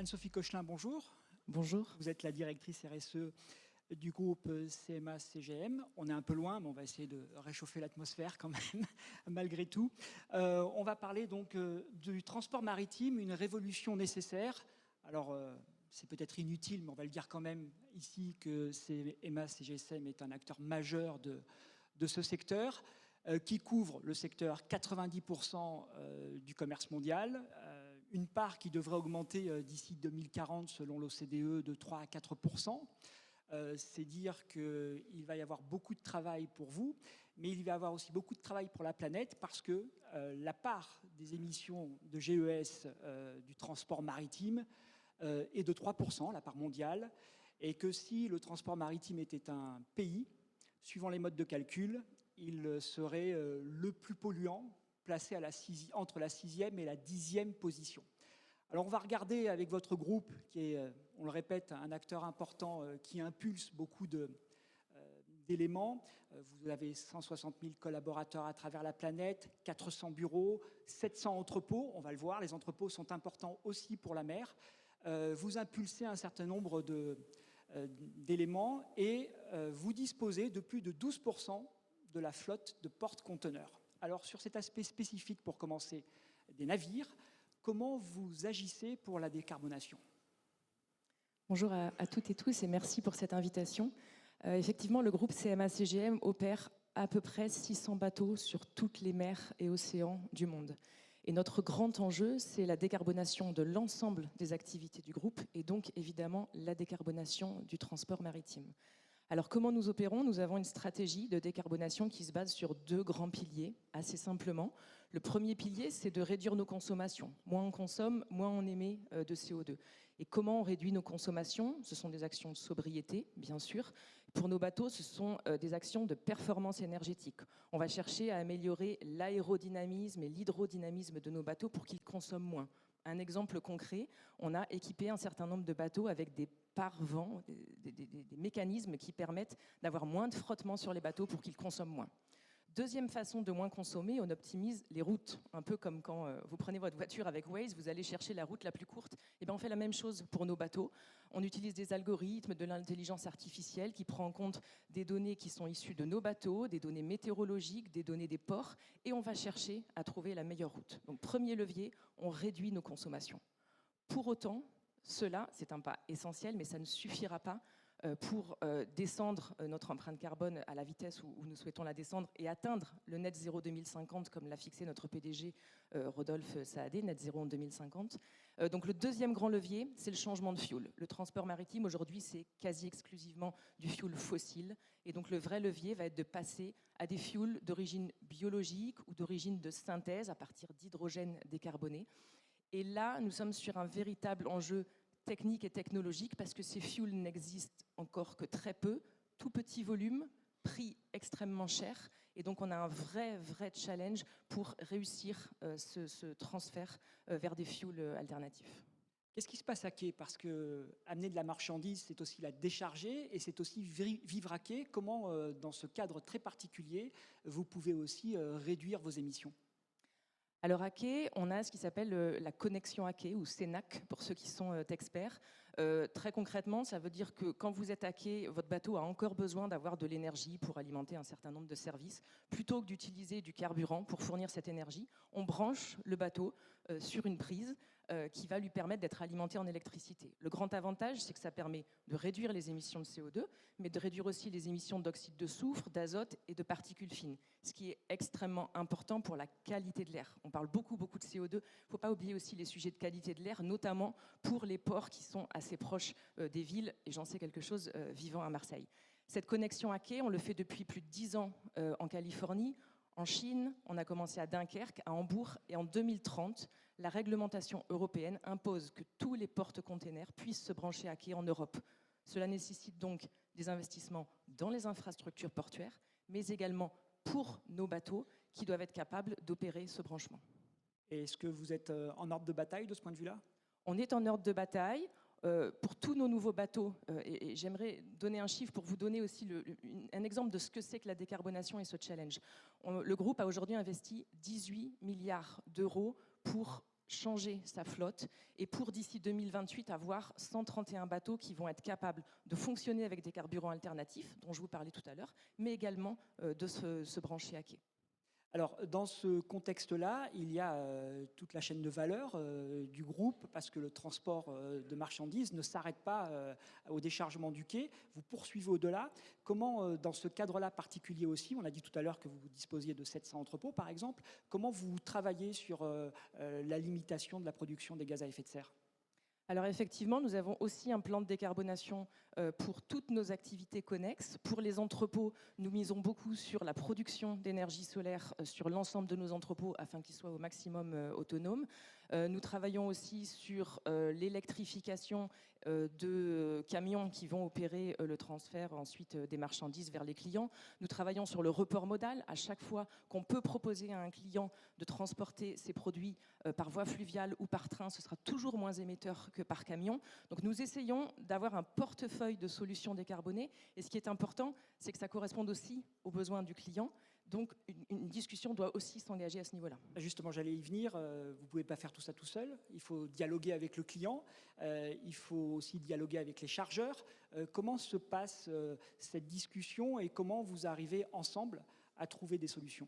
Anne-Sophie Cochelin, bonjour. Bonjour. Vous êtes la directrice RSE du groupe CMA-CGM. On est un peu loin, mais on va essayer de réchauffer l'atmosphère quand même, malgré tout. On va parler donc du transport maritime, une révolution nécessaire. Alors, c'est peut-être inutile, mais on va le dire quand même ici que CMA-CGM est un acteur majeur de ce secteur, qui couvre le secteur 90% du commerce mondial, une part qui devrait augmenter d'ici 2040 selon l'OCDE de 3 à 4%. C'est dire qu'il va y avoir beaucoup de travail pour vous, mais il va y avoir aussi beaucoup de travail pour la planète parce que la part des émissions de GES du transport maritime est de 3%, la part mondiale, et que si le transport maritime était un pays, suivant les modes de calcul, il serait le plus polluant, placé entre la 6e et la 10e position. Alors on va regarder avec votre groupe, qui est, on le répète, un acteur important qui impulse beaucoup d'éléments. Vous avez 160 000 collaborateurs à travers la planète, 400 bureaux, 700 entrepôts. On va le voir, les entrepôts sont importants aussi pour la mer. Vous impulsez un certain nombre d'éléments et vous disposez de plus de 12% de la flotte de porte-conteneurs. Alors sur cet aspect spécifique, pour commencer, des navires, comment vous agissez pour la décarbonation? Bonjour à toutes et tous et merci pour cette invitation. Effectivement, le groupe CMA-CGM opère à peu près 600 bateaux sur toutes les mers et océans du monde. Et notre grand enjeu, c'est la décarbonation de l'ensemble des activités du groupe et donc évidemment la décarbonation du transport maritime. Alors comment nous opérons? Nous avons une stratégie de décarbonation qui se base sur deux grands piliers, assez simplement. Le premier pilier, c'est de réduire nos consommations. Moins on consomme, moins on émet de CO2. Et comment on réduit nos consommations? Ce sont des actions de sobriété, bien sûr. Pour nos bateaux, ce sont des actions de performance énergétique. On va chercher à améliorer l'aérodynamisme et l'hydrodynamisme de nos bateaux pour qu'ils consomment moins. Un exemple concret, on a équipé un certain nombre de bateaux avec des pare-vents, des mécanismes qui permettent d'avoir moins de frottement sur les bateaux pour qu'ils consomment moins. Deuxième façon de moins consommer, on optimise les routes. Un peu comme quand vous prenez votre voiture avec Waze, vous allez chercher la route la plus courte. Et bien on fait la même chose pour nos bateaux. On utilise des algorithmes, de l'intelligence artificielle qui prend en compte des données qui sont issues de nos bateaux, des données météorologiques, des données des ports, et on va chercher à trouver la meilleure route. Donc premier levier, on réduit nos consommations. Pour autant, cela, c'est un pas essentiel, mais ça ne suffira pas pour descendre notre empreinte carbone à la vitesse où nous souhaitons la descendre et atteindre le net zéro 2050 comme l'a fixé notre PDG Rodolphe Saadé, net zéro en 2050. Donc le deuxième grand levier, c'est le changement de fuel. Le transport maritime aujourd'hui, c'est quasi exclusivement du fuel fossile et donc le vrai levier va être de passer à des fuels d'origine biologique ou d'origine de synthèse à partir d'hydrogène décarboné. Et là, nous sommes sur un véritable enjeu technique et technologique parce que ces fuels n'existent encore que très peu, tout petit volume, prix extrêmement cher. Et donc, on a un vrai challenge pour réussir ce transfert vers des fuels alternatifs. Qu'est-ce qui se passe à quai? Parce que amener de la marchandise, c'est aussi la décharger et c'est aussi vivre à quai. Comment, dans ce cadre très particulier, vous pouvez aussi réduire vos émissions? Alors à quai, on a ce qui s'appelle la connexion à quai ou CENAC pour ceux qui sont experts. Très concrètement, ça veut dire que quand vous êtes à quai, votre bateau a encore besoin d'avoir de l'énergie pour alimenter un certain nombre de services. Plutôt que d'utiliser du carburant pour fournir cette énergie, on branche le bateau sur une prise qui va lui permettre d'être alimenté en électricité. Le grand avantage, c'est que ça permet de réduire les émissions de CO2, mais de réduire aussi les émissions d'oxyde de soufre, d'azote et de particules fines, ce qui est extrêmement important pour la qualité de l'air. On parle beaucoup de CO2, il ne faut pas oublier aussi les sujets de qualité de l'air, notamment pour les ports qui sont assez proches des villes, et j'en sais quelque chose vivant à Marseille. Cette connexion à quai, on le fait depuis plus de 10 ans en Californie, en Chine, on a commencé à Dunkerque, à Hambourg, et en 2030, la réglementation européenne impose que tous les porte-containers puissent se brancher à quai en Europe. Cela nécessite donc des investissements dans les infrastructures portuaires, mais également pour nos bateaux qui doivent être capables d'opérer ce branchement. Et est-ce que vous êtes en ordre de bataille de ce point de vue-là? On est en ordre de bataille. Pour tous nos nouveaux bateaux, et j'aimerais donner un chiffre pour vous donner aussi un exemple de ce que c'est que la décarbonation et ce challenge. Le groupe a aujourd'hui investi 18 milliards d'euros pour changer sa flotte et pour d'ici 2028 avoir 131 bateaux qui vont être capables de fonctionner avec des carburants alternatifs, dont je vous parlais tout à l'heure, mais également de se brancher à quai. Alors, dans ce contexte-là, il y a toute la chaîne de valeur du groupe, parce que le transport de marchandises ne s'arrête pas au déchargement du quai. Vous poursuivez au-delà. Comment, dans ce cadre-là particulier aussi, on a dit tout à l'heure que vous disposiez de 700 entrepôts, par exemple, comment vous travaillez sur la limitation de la production des gaz à effet de serre ? Alors effectivement, nous avons aussi un plan de décarbonation pour toutes nos activités connexes. Pour les entrepôts, nous misons beaucoup sur la production d'énergie solaire sur l'ensemble de nos entrepôts afin qu'ils soient au maximum autonomes. Nous travaillons aussi sur l'électrification de camions qui vont opérer le transfert ensuite des marchandises vers les clients. Nous travaillons sur le report modal. À chaque fois qu'on peut proposer à un client de transporter ses produits par voie fluviale ou par train, ce sera toujours moins émetteur que par camion. Donc nous essayons d'avoir un portefeuille de solutions décarbonées. Et ce qui est important, c'est que ça corresponde aussi aux besoins du client. Donc une discussion doit aussi s'engager à ce niveau-là. Justement, j'allais y venir. Vous ne pouvez pas faire tout ça tout seul. Il faut dialoguer avec le client. Il faut aussi dialoguer avec les chargeurs. Comment se passe cette discussion et comment vous arrivez ensemble à trouver des solutions ?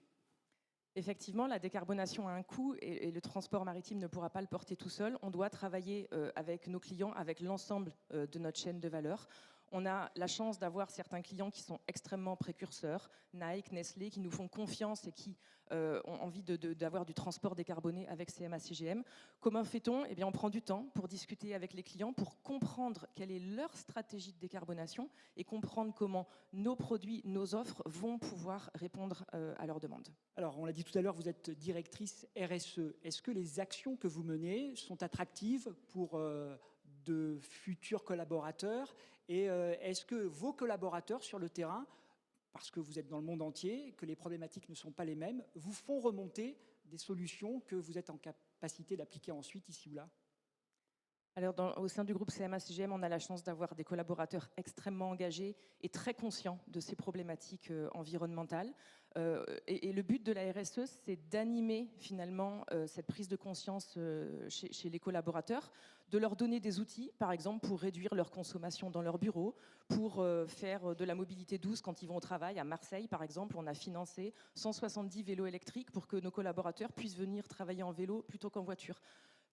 Effectivement, la décarbonation a un coût et le transport maritime ne pourra pas le porter tout seul. On doit travailler avec nos clients, avec l'ensemble de notre chaîne de valeur. On a la chance d'avoir certains clients qui sont extrêmement précurseurs, Nike, Nestlé, qui nous font confiance et qui ont envie d'avoir du transport décarboné avec CMA-CGM. Comment fait-on ? Eh bien, on prend du temps pour discuter avec les clients, pour comprendre quelle est leur stratégie de décarbonation et comprendre comment nos produits, nos offres vont pouvoir répondre à leurs demandes. Alors, on l'a dit tout à l'heure, vous êtes directrice RSE. Est-ce que les actions que vous menez sont attractives pour de futurs collaborateurs ? Et est-ce que vos collaborateurs sur le terrain, parce que vous êtes dans le monde entier, que les problématiques ne sont pas les mêmes, vous font remonter des solutions que vous êtes en capacité d'appliquer ensuite ici ou là ? Alors, au sein du groupe CMA-CGM, on a la chance d'avoir des collaborateurs extrêmement engagés et très conscients de ces problématiques environnementales. Et le but de la RSE, c'est d'animer finalement cette prise de conscience chez les collaborateurs, de leur donner des outils, par exemple, pour réduire leur consommation dans leur bureau, pour faire de la mobilité douce quand ils vont au travail. À Marseille, par exemple, on a financé 170 vélos électriques pour que nos collaborateurs puissent venir travailler en vélo plutôt qu'en voiture.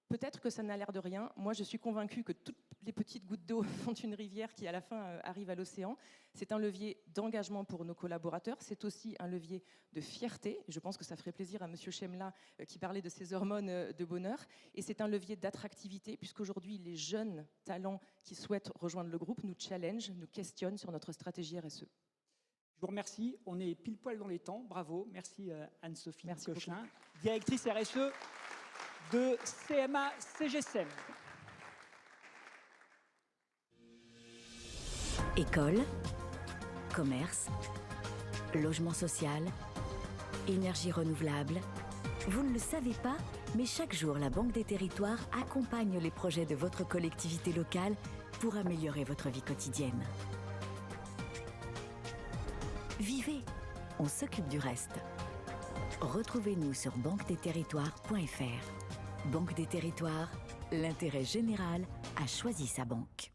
Peut-être que ça n'a l'air de rien. Moi, je suis convaincue que toutes les petites gouttes d'eau font une rivière qui, à la fin, arrive à l'océan. C'est un levier d'engagement pour nos collaborateurs. C'est aussi un levier de fierté. Je pense que ça ferait plaisir à M. Chemla qui parlait de ses hormones de bonheur. Et c'est un levier d'attractivité puisqu'aujourd'hui, les jeunes talents qui souhaitent rejoindre le groupe nous challengent, nous questionnent sur notre stratégie RSE. Je vous remercie. On est pile poil dans les temps. Bravo. Merci Anne-Sophie Cochelin, beaucoup. directrice RSE de CMA-CGM. École, commerce, logement social, énergie renouvelable. Vous ne le savez pas, mais chaque jour, la Banque des Territoires accompagne les projets de votre collectivité locale pour améliorer votre vie quotidienne. Vivez, on s'occupe du reste. Retrouvez-nous sur banquedetterritoires.fr. Banque des Territoires, l'intérêt général a choisi sa banque.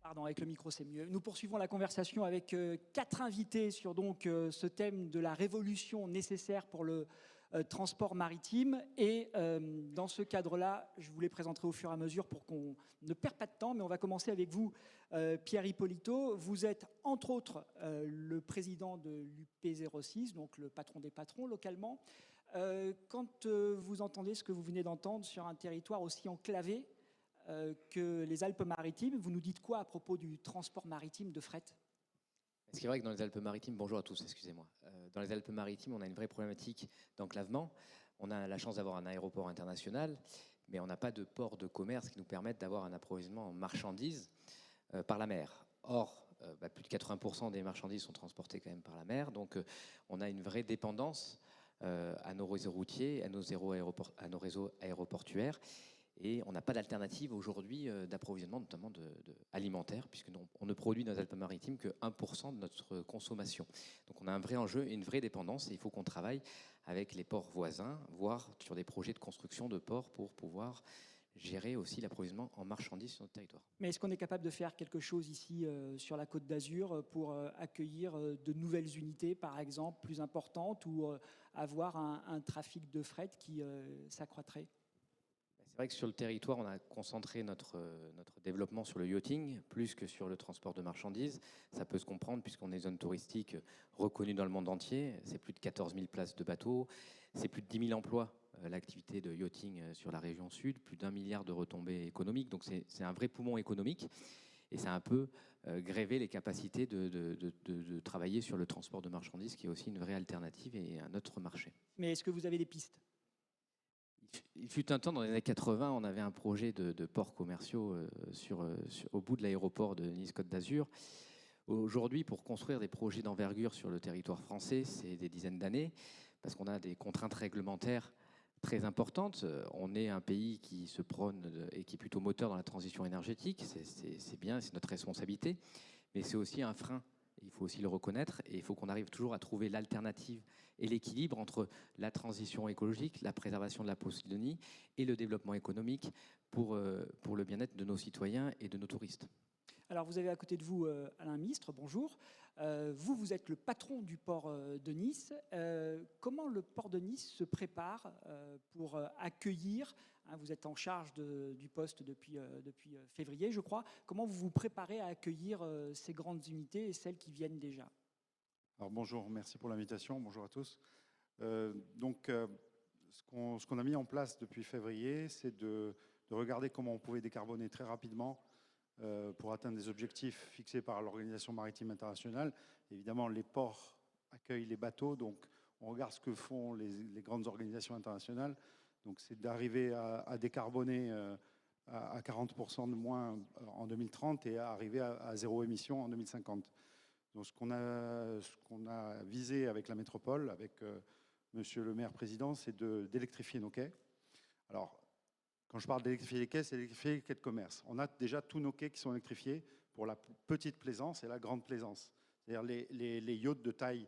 Pardon, avec le micro, c'est mieux. Nous poursuivons la conversation avec 4 invités sur donc, ce thème de la révolution nécessaire pour le transport maritime. Et dans ce cadre-là, je vous les présenterai au fur et à mesure pour qu'on ne perde pas de temps, mais on va commencer avec vous, Pierre Ippolito. Vous êtes entre autres le président de l'UP06, donc le patron des patrons localement. Quand vous entendez ce que vous venez d'entendre sur un territoire aussi enclavé que les Alpes-Maritimes, vous nous dites quoi à propos du transport maritime de fret ? Ce qui est vrai que dans les Alpes-Maritimes, bonjour à tous, excusez-moi. Dans les Alpes-Maritimes, on a une vraie problématique d'enclavement. On a la chance d'avoir un aéroport international, mais on n'a pas de port de commerce qui nous permette d'avoir un approvisionnement en marchandises par la mer. Or, plus de 80% des marchandises sont transportées quand même par la mer, donc on a une vraie dépendance à nos réseaux routiers, à nos réseaux aéroportuaires. Et on n'a pas d'alternative aujourd'hui d'approvisionnement, notamment alimentaire, puisque on ne produit dans les Alpes-Maritimes que 1% de notre consommation. Donc on a un vrai enjeu et une vraie dépendance, et il faut qu'on travaille avec les ports voisins, voire sur des projets de construction de ports pour pouvoir gérer aussi l'approvisionnement en marchandises sur notre territoire. Mais est-ce qu'on est capable de faire quelque chose ici sur la Côte d'Azur pour accueillir de nouvelles unités, par exemple, plus importantes, ou avoir un trafic de fret qui s'accroîtrait ? C'est vrai que sur le territoire, on a concentré notre développement sur le yachting, plus que sur le transport de marchandises. Ça peut se comprendre puisqu'on est zone touristique reconnue dans le monde entier. C'est plus de 14 000 places de bateaux, c'est plus de 10 000 emplois, l'activité de yachting sur la région sud, plus d'1 milliard de retombées économiques. Donc c'est un vrai poumon économique et ça a un peu grévé les capacités de travailler sur le transport de marchandises, qui est aussi une vraie alternative et un autre marché. Mais est-ce que vous avez des pistes ? Il fut un temps, dans les années 80, on avait un projet de ports commerciaux au bout de l'aéroport de Nice-Côte d'Azur. Aujourd'hui, pour construire des projets d'envergure sur le territoire français, c'est des dizaines d'années, parce qu'on a des contraintes réglementaires très importantes. On est un pays qui se prône et qui est plutôt moteur dans la transition énergétique. C'est bien, c'est notre responsabilité, mais c'est aussi un frein. Il faut aussi le reconnaître, et il faut qu'on arrive toujours à trouver l'alternative et l'équilibre entre la transition écologique, la préservation de la Posidonie et le développement économique pour le bien-être de nos citoyens et de nos touristes. Alors vous avez à côté de vous Alain Mistre, bonjour. Vous êtes le patron du port de Nice. Comment le port de Nice se prépare pour accueillir, vous êtes en charge du poste depuis février, je crois. Comment vous vous préparez à accueillir ces grandes unités et celles qui viennent déjà ? Alors bonjour, merci pour l'invitation, bonjour à tous. Ce qu'on a mis en place depuis février, c'est de regarder comment on pouvait décarboner très rapidement pour atteindre des objectifs fixés par l'Organisation maritime internationale. Évidemment, les ports accueillent les bateaux, donc on regarde ce que font les grandes organisations internationales. Donc c'est d'arriver à décarboner à 40% de moins en 2030 et à arriver à zéro émission en 2050. Donc ce qu'on a visé avec la métropole, avec Monsieur le maire président, c'est d'électrifier nos quais. Alors, quand je parle d'électrifier les quais, c'est d'électrifier les quais de commerce. On a déjà tous nos quais qui sont électrifiés pour la petite plaisance et la grande plaisance. C'est-à-dire les yachts de taille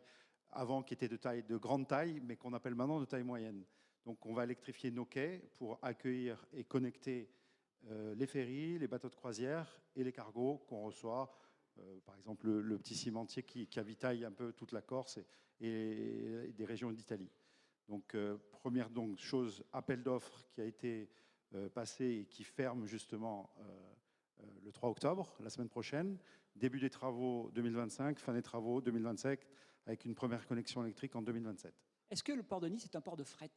avant qui étaient de grande taille, mais qu'on appelle maintenant de taille moyenne. Donc on va électrifier nos quais pour accueillir et connecter les ferries, les bateaux de croisière et les cargos qu'on reçoit. Par exemple, le petit cimentier qui avitaille un peu toute la Corse et des régions d'Italie. Donc, première chose, appel d'offres qui a été passé et qui ferme justement le 3 octobre, la semaine prochaine. Début des travaux 2025, fin des travaux 2027, avec une première connexion électrique en 2027. Est-ce que le port de Nice est un port de fret ?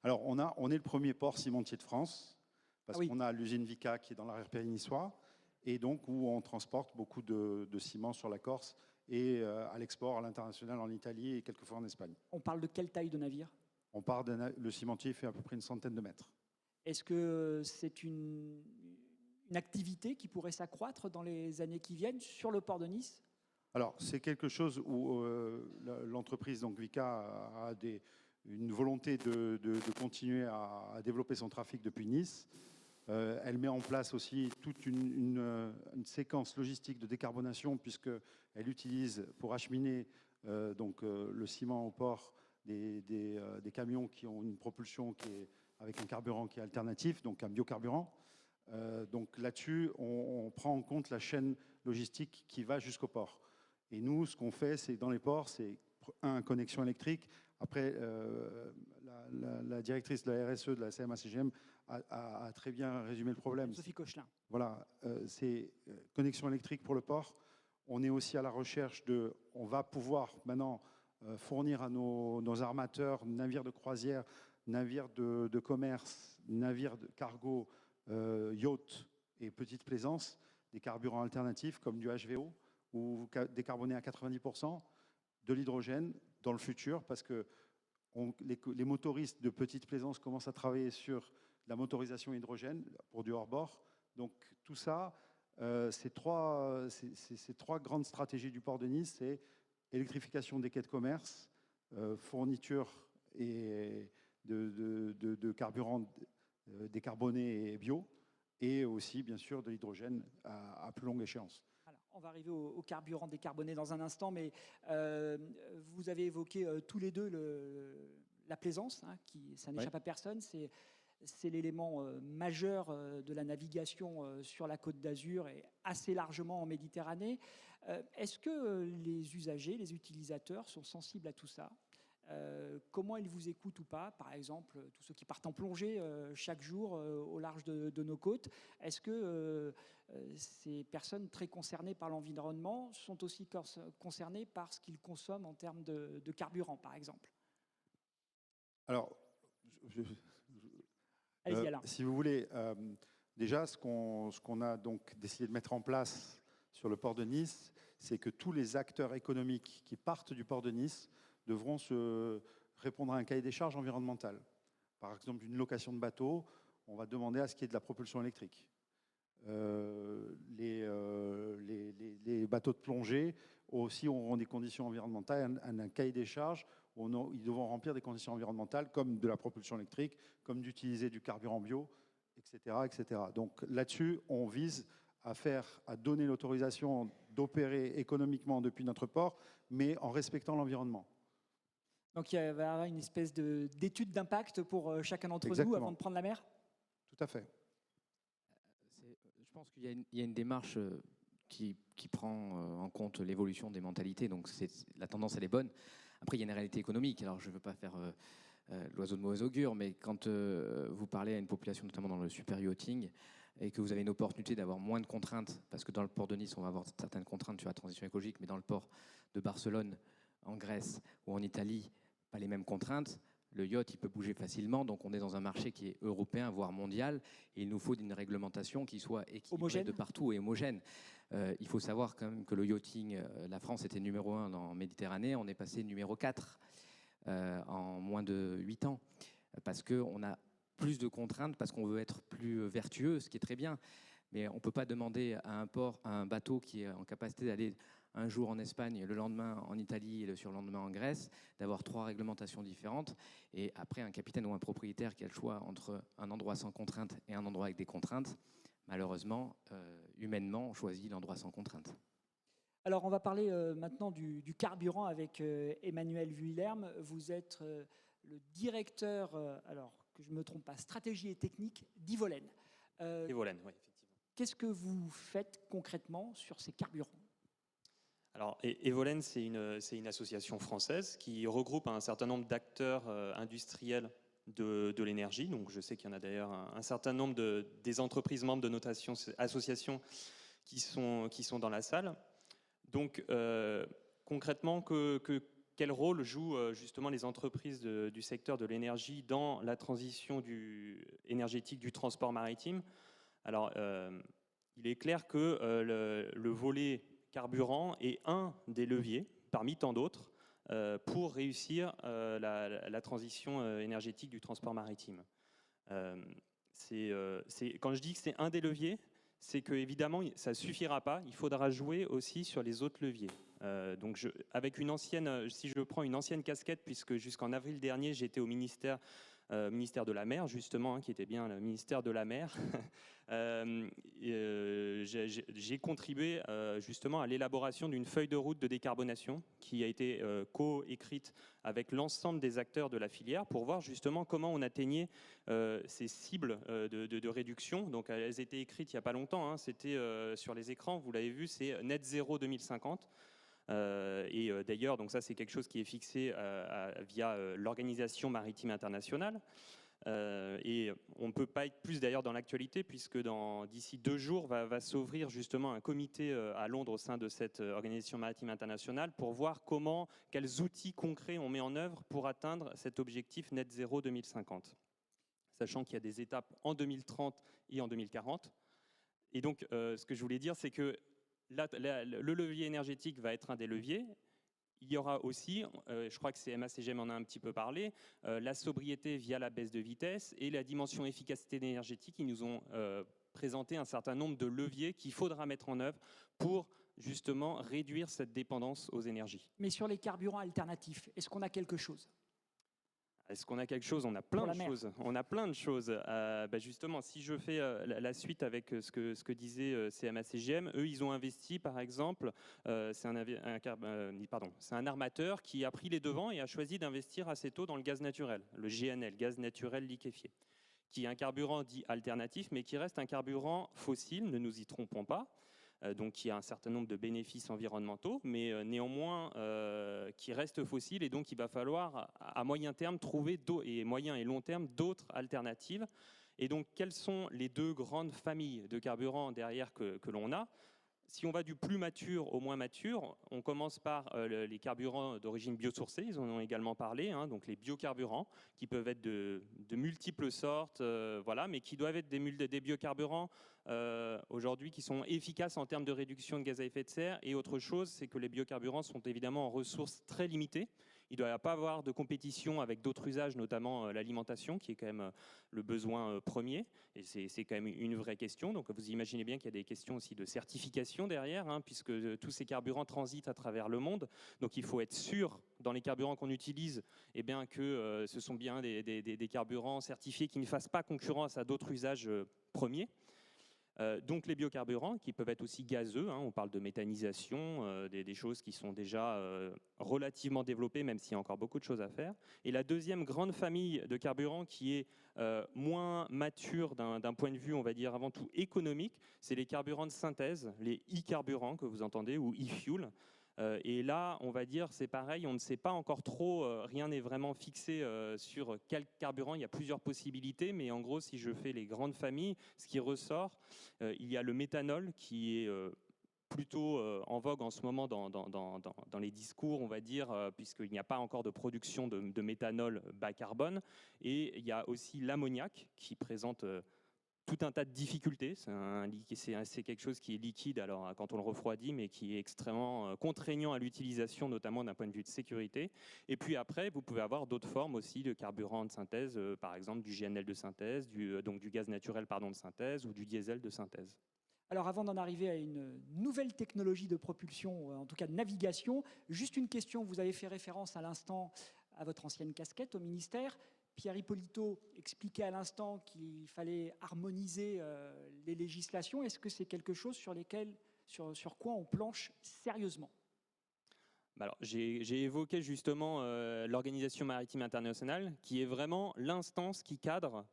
Alors, on est le premier port cimentier de France, parce oui. qu'on a l'usine Vicat qui est dans l'arrière-pays niçois, et donc où on transporte beaucoup de ciment sur la Corse et à l'export, à l'international, en Italie et quelquefois en Espagne. On parle de quelle taille de navire ? Le cimentier fait à peu près une centaine de mètres. Est-ce que c'est une activité qui pourrait s'accroître dans les années qui viennent sur le port de Nice ? Alors, c'est quelque chose où l'entreprise, donc Vicat, a une volonté de continuer à développer son trafic depuis Nice. Elle met en place aussi toute une séquence logistique de décarbonation, puisqu'elle utilise pour acheminer le ciment au port des camions qui ont une propulsion avec un carburant qui est alternatif, donc un biocarburant. Donc là-dessus, on prend en compte la chaîne logistique qui va jusqu'au port. Et nous, ce qu'on fait, c'est dans les ports, c'est connexion électrique Après, la directrice de la RSE de la CMA-CGM a très bien résumé le problème. Sophie Cochelin. Voilà, c'est connexion électrique pour le port. On est aussi à la recherche de... On va pouvoir maintenant fournir à nos armateurs, navires de croisière, navires de commerce, navires de cargo, yachts et petites plaisances, des carburants alternatifs comme du HVO ou décarboné à 90%, de l'hydrogène dans le futur, parce que les motoristes de petites plaisances commencent à travailler sur la motorisation hydrogène pour du hors-bord. Donc tout ça, ces trois grandes stratégies du port de Nice, c'est électrification des quais de commerce, fourniture de carburants décarbonés et bio, et aussi bien sûr de l'hydrogène à plus longue échéance. On va arriver au carburant décarboné dans un instant, mais vous avez évoqué tous les deux la plaisance, hein, ça n'échappe à personne. C'est l'élément majeur de la navigation sur la Côte d'Azur et assez largement en Méditerranée. Est-ce que les usagers, les utilisateurs sont sensibles à tout ça ? Comment ils vous écoutent ou pas? Par exemple, tous ceux qui partent en plongée chaque jour au large de nos côtes. Est-ce que ces personnes très concernées par l'environnement sont aussi concernées par ce qu'ils consomment en termes de carburant, par exemple? Alors, allez-y, Alain. Si vous voulez, déjà, ce qu'on a donc décidé de mettre en place sur le port de Nice, c'est que tous les acteurs économiques qui partent du port de Nice devront répondre à un cahier des charges environnemental. Par exemple, une location de bateau, on va demander à ce qu'il y ait de la propulsion électrique. Les bateaux de plongée aussi auront des conditions environnementales, un cahier des charges où ils devront remplir des conditions environnementales comme de la propulsion électrique, comme d'utiliser du carburant bio, etc., etc. Donc là-dessus, on vise à donner l'autorisation d'opérer économiquement depuis notre port, mais en respectant l'environnement. Donc il va y avoir une espèce d'étude d'impact pour chacun d'entre Exactement. nous avant de prendre la mer? Tout à fait. Je pense qu'il y a une démarche qui prend en compte l'évolution des mentalités, donc la tendance elle est bonne. Après il y a une réalité économique, alors je ne veux pas faire l'oiseau de mauvais augure, mais quand vous parlez à une population notamment dans le super yachting et que vous avez une opportunité d'avoir moins de contraintes, parce que dans le port de Nice on va avoir certaines contraintes sur la transition écologique, mais dans le port de Barcelone, en Grèce ou en Italie, pas les mêmes contraintes. Le yacht, il peut bouger facilement, donc on est dans un marché qui est européen, voire mondial, et il nous faut une réglementation qui soit équilibrée de partout et homogène. Il faut savoir quand même que le yachting, la France était numéro 1 en Méditerranée, on est passé numéro 4 en moins de 8 ans, parce qu'on a plus de contraintes, parce qu'on veut être plus vertueux, ce qui est très bien, mais on ne peut pas demander à un bateau qui est en capacité d'aller un jour en Espagne, le lendemain en Italie et le surlendemain en Grèce, d'avoir 3 réglementations différentes. Et après, un capitaine ou un propriétaire qui a le choix entre un endroit sans contraintes et un endroit avec des contraintes, malheureusement, humainement, on choisit l'endroit sans contraintes. Alors, on va parler maintenant du carburant avec Emmanuel Vuillerme. Vous êtes le directeur, alors que je ne me trompe pas, stratégie et technique d'Evolen. Evolen, oui, effectivement. Qu'est-ce que vous faites concrètement sur ces carburants ? Alors, Evolen, c'est une association française qui regroupe un certain nombre d'acteurs industriels de l'énergie. Donc, je sais qu'il y en a d'ailleurs un certain nombre des entreprises membres de notre association qui sont dans la salle. Donc, concrètement, quel rôle jouent justement les entreprises du secteur de l'énergie dans la transition énergétique du transport maritime? Alors, il est clair que le volet carburant est un des leviers, parmi tant d'autres, pour réussir la transition énergétique du transport maritime. Quand je dis que c'est un des leviers, c'est qu'évidemment, ça ne suffira pas, il faudra jouer aussi sur les autres leviers. Donc si je prends une ancienne casquette, puisque jusqu'en avril dernier, j'étais au ministère de la Mer, justement, qui était bien le ministère de la Mer, j'ai contribué justement à l'élaboration d'une feuille de route de décarbonation qui a été co-écrite avec l'ensemble des acteurs de la filière pour voir justement comment on atteignait ces cibles de réduction. Donc elles étaient écrites il n'y a pas longtemps, hein, c'était sur les écrans, vous l'avez vu, c'est Net Zéro 2050. Et d'ailleurs, donc ça c'est quelque chose qui est fixé via l'Organisation maritime internationale. Et on ne peut pas être plus d'ailleurs dans l'actualité, puisque d'ici 2 jours va s'ouvrir justement un comité à Londres au sein de cette Organisation maritime internationale pour voir quels outils concrets on met en œuvre pour atteindre cet objectif net zéro 2050. Sachant qu'il y a des étapes en 2030 et en 2040. Et donc, ce que je voulais dire, c'est que le levier énergétique va être un des leviers. Il y aura aussi, je crois que CMA-CGM en a un petit peu parlé, la sobriété via la baisse de vitesse et la dimension efficacité énergétique. Ils nous ont présenté un certain nombre de leviers qu'il faudra mettre en œuvre pour justement réduire cette dépendance aux énergies. Mais sur les carburants alternatifs, est-ce qu'on a quelque chose ? Est-ce qu'on a quelque chose? On a plein de choses. On a plein de choses. Justement, si je fais la suite avec ce que disait CMA-CGM, eux, ils ont investi, par exemple, c'est un armateur qui a pris les devants et a choisi d'investir assez tôt dans le gaz naturel, le GNL, gaz naturel liquéfié, qui est un carburant dit alternatif, mais qui reste un carburant fossile, ne nous y trompons pas. Donc qui a un certain nombre de bénéfices environnementaux, mais néanmoins qui reste fossile, et donc il va falloir à moyen terme trouver, et moyen et long terme, d'autres alternatives. Et donc quelles sont les 2 grandes familles de carburants derrière que l'on a? Si on va du plus mature au moins mature, on commence par les carburants d'origine biosourcée, ils en ont également parlé, hein, donc les biocarburants, qui peuvent être de multiples sortes, voilà, mais qui doivent être des biocarburants aujourd'hui qui sont efficaces en termes de réduction de gaz à effet de serre. Et autre chose, c'est que les biocarburants sont évidemment en ressources très limitées. Il ne doit pas avoir de compétition avec d'autres usages, notamment l'alimentation, qui est quand même le besoin premier. Et c'est quand même une vraie question. Donc vous imaginez bien qu'il y a des questions aussi de certification derrière, hein, puisque tous ces carburants transitent à travers le monde. Donc il faut être sûr, dans les carburants qu'on utilise, eh bien, que ce sont bien des carburants certifiés qui ne fassent pas concurrence à d'autres usages premiers. Donc les biocarburants qui peuvent être aussi gazeux, hein, on parle de méthanisation, des choses qui sont déjà relativement développées, même s'il y a encore beaucoup de choses à faire. Et la deuxième grande famille de carburants qui est moins mature d'un point de vue, on va dire avant tout économique, c'est les carburants de synthèse, les e-carburants que vous entendez, ou e-fuel. Et là, on va dire, c'est pareil, on ne sait pas encore trop, rien n'est vraiment fixé sur quel carburant. Il y a plusieurs possibilités, mais en gros, si je fais les grandes familles, ce qui ressort, il y a le méthanol qui est plutôt en vogue en ce moment dans les discours, on va dire, puisqu'il n'y a pas encore de production de méthanol bas carbone. Et il y a aussi l'ammoniac qui présente tout un tas de difficultés. C'est quelque chose qui est liquide alors, quand on le refroidit, mais qui est extrêmement contraignant à l'utilisation, notamment d'un point de vue de sécurité. Et puis après, vous pouvez avoir d'autres formes aussi de carburants de synthèse, par exemple du GNL de synthèse, donc du gaz naturel de synthèse, ou du diesel de synthèse. Alors avant d'en arriver à une nouvelle technologie de propulsion, en tout cas de navigation, juste une question. Vous avez fait référence à l'instant à votre ancienne casquette au ministère. Pierre Ippolito expliquait à l'instant qu'il fallait harmoniser les législations. Est-ce que c'est quelque chose sur quoi on planche sérieusement? Alors, j'ai évoqué justement l'Organisation maritime internationale, qui est vraiment l'instance qui cadre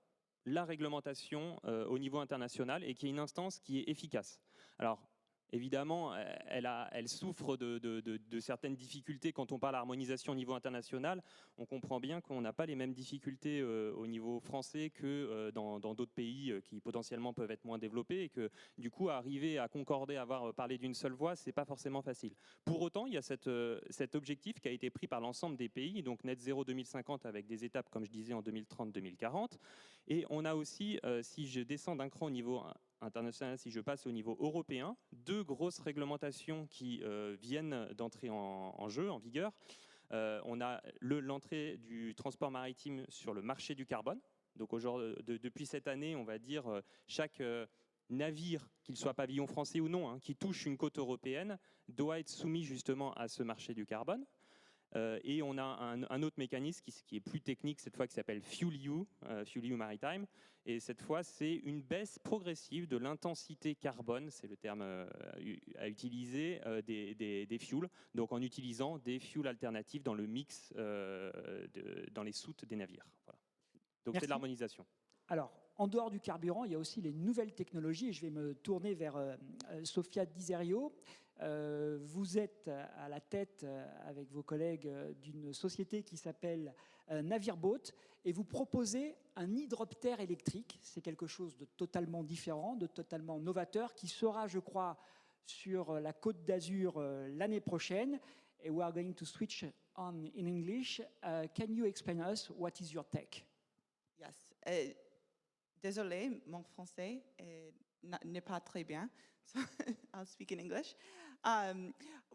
la réglementation au niveau international et qui est une instance qui est efficace. Alors, évidemment, elle souffre de certaines difficultés quand on parle d'harmonisation au niveau international. On comprend bien qu'on n'a pas les mêmes difficultés au niveau français que dans d'autres pays qui potentiellement peuvent être moins développés, et que du coup, arriver à concorder, avoir parlé d'une seule voix, c'est pas forcément facile. Pour autant, il y a cet objectif qui a été pris par l'ensemble des pays, donc net zéro 2050 avec des étapes, comme je disais, en 2030-2040. Et on a aussi, si je descends d'un cran au niveau international, si je passe au niveau européen, 2 grosses réglementations qui viennent d'entrer en jeu, en vigueur. On a l'entrée du transport maritime sur le marché du carbone. Donc depuis cette année, on va dire, chaque navire, qu'il soit pavillon français ou non, hein, qui touche une côte européenne, doit être soumis justement à ce marché du carbone. Et on a un autre mécanisme qui est plus technique cette fois, qui s'appelle FuelEU Maritime. Et cette fois, c'est une baisse progressive de l'intensité carbone, c'est le terme à utiliser, des fuels, donc en utilisant des fuels alternatifs dans le mix, dans les soutes des navires. Voilà. Donc c'est de l'harmonisation. Alors, en dehors du carburant, il y a aussi les nouvelles technologies. Et je vais me tourner vers Sofia Diserio. Vous êtes à la tête, avec vos collègues, d'une société qui s'appelle Navirboat, et vous proposez un hydroptère électrique. C'est quelque chose de totalement différent, de totalement novateur, qui sera, je crois, sur la Côte d'Azur l'année prochaine. Et we are going to switch on in English. Can you explain us what is your tech? Yes. Désolé, mon français n'est pas très bien, so I'll speak in English.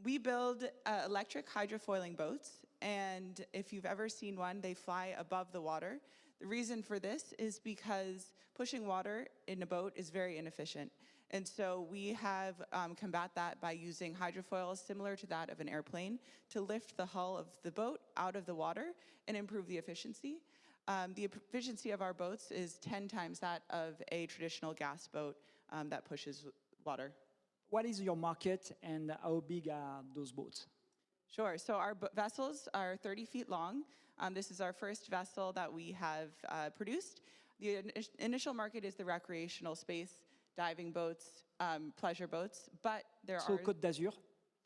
We build electric hydrofoiling boats, and if you've ever seen one, they fly above the water. The reason for this is because pushing water in a boat is very inefficient. And so we have combat that by using hydrofoils similar to that of an airplane to lift the hull of the boat out of the water and improve the efficiency. The efficiency of our boats is 10 times that of a traditional gas boat that pushes water. What is your market and how big are those boats? Sure, so our vessels are 30 feet long. This is our first vessel that we have produced. The initial market is the recreational space, diving boats, pleasure boats, but there So are... Côte d'Azur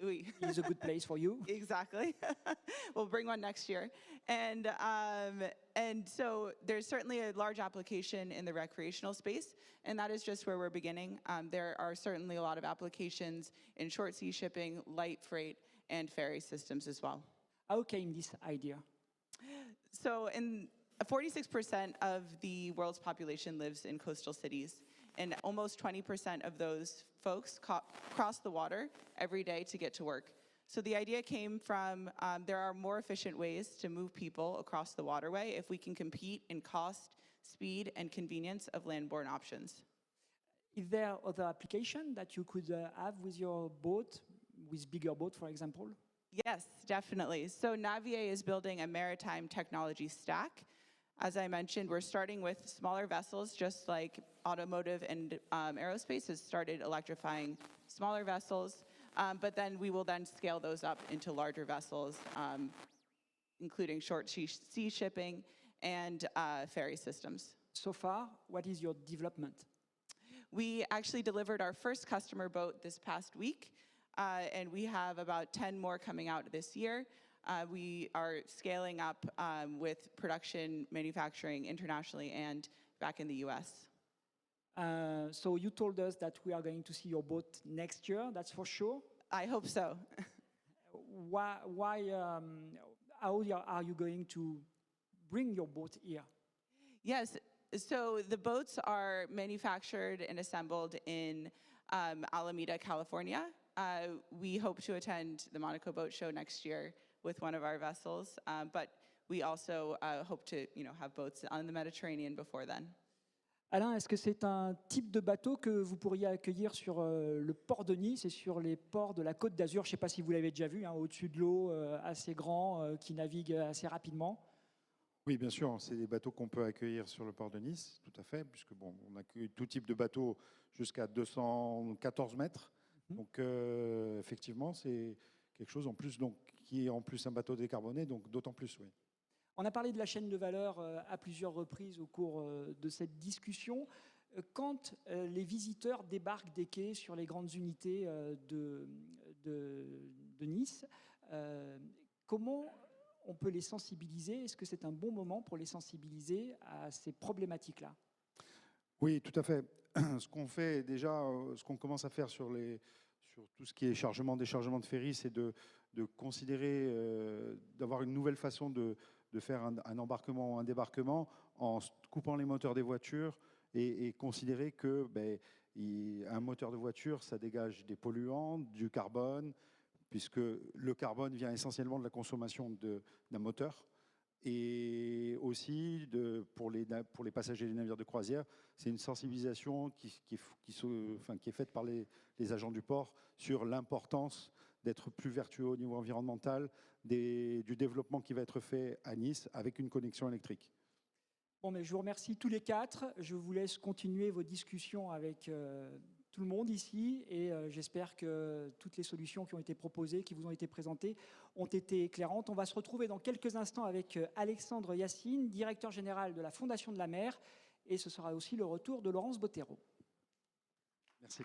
Oui. is a good place for you. Exactly. We'll bring one next year. And so there's certainly a large application in the recreational space, and that is just where we're beginning. There are certainly a lot of applications in short sea shipping, light freight, and ferry systems as well. How came this idea? So 46% of the world's population lives in coastal cities, and almost 20% of those folks cross the water every day to get to work. So the idea came from there are more efficient ways to move people across the waterway if we can compete in cost, speed, and convenience of land-borne options. Is there other application that you could have with your boat, with bigger boat, for example? Yes, definitely. So Navier is building a maritime technology stack. As I mentioned, we're starting with smaller vessels, just like automotive and aerospace has started electrifying smaller vessels, but then we will then scale those up into larger vessels, including short sea shipping and ferry systems. So far, what is your development? We actually delivered our first customer boat this past week, and we have about 10 more coming out this year. We are scaling up with production, manufacturing internationally and back in the US. So you told us that we are going to see your boat next year, that's for sure. I hope so. How are you going to bring your boat here? Yes, so the boats are manufactured and assembled in Alameda, California. We hope to attend the Monaco Boat Show next year with one of our vessels, but we also hope to have boats on the Mediterranean before then. Alain, est-ce que c'est un type de bateau que vous pourriez accueillir sur le port de Nice et sur les ports de la Côte d'Azur? Je ne sais pas si vous l'avez déjà vu, au-dessus de l'eau, assez grand, qui navigue assez rapidement. Oui, bien sûr, c'est des bateaux qu'on peut accueillir sur le port de Nice, tout à fait, puisque bon, on accueille tout type de bateaux jusqu'à 214 mètres. Donc effectivement, c'est quelque chose en plus, donc, qui est en plus un bateau décarboné, donc d'autant plus, oui. On a parlé de la chaîne de valeur à plusieurs reprises au cours de cette discussion. Quand les visiteurs débarquent des quais sur les grandes unités de Nice, comment on peut les sensibiliser? Est-ce que c'est un bon moment pour les sensibiliser à ces problématiques-là? Oui, tout à fait. Ce qu'on fait déjà, ce qu'on commence à faire sur tout ce qui est chargement, déchargement de ferry, c'est de considérer, d'avoir une nouvelle façon de faire un embarquement ou un débarquement en coupant les moteurs des voitures et considérer que un moteur de voiture, ça dégage des polluants, du carbone, puisque le carbone vient essentiellement de la consommation d'un moteur. Et aussi, pour les passagers des navires de croisière, c'est une sensibilisation qui est faite par les agents du port sur l'importance d'être plus vertueux au niveau environnemental, du développement qui va être fait à Nice avec une connexion électrique. Bon, mais je vous remercie tous les quatre. Je vous laisse continuer vos discussions avec tout le monde ici et j'espère que toutes les solutions qui ont été proposées, qui vous ont été présentées, ont été éclairantes. On va se retrouver dans quelques instants avec Alexandre Yassine, directeur général de la Fondation de la Mer, et ce sera aussi le retour de Laurence Bottero. Merci.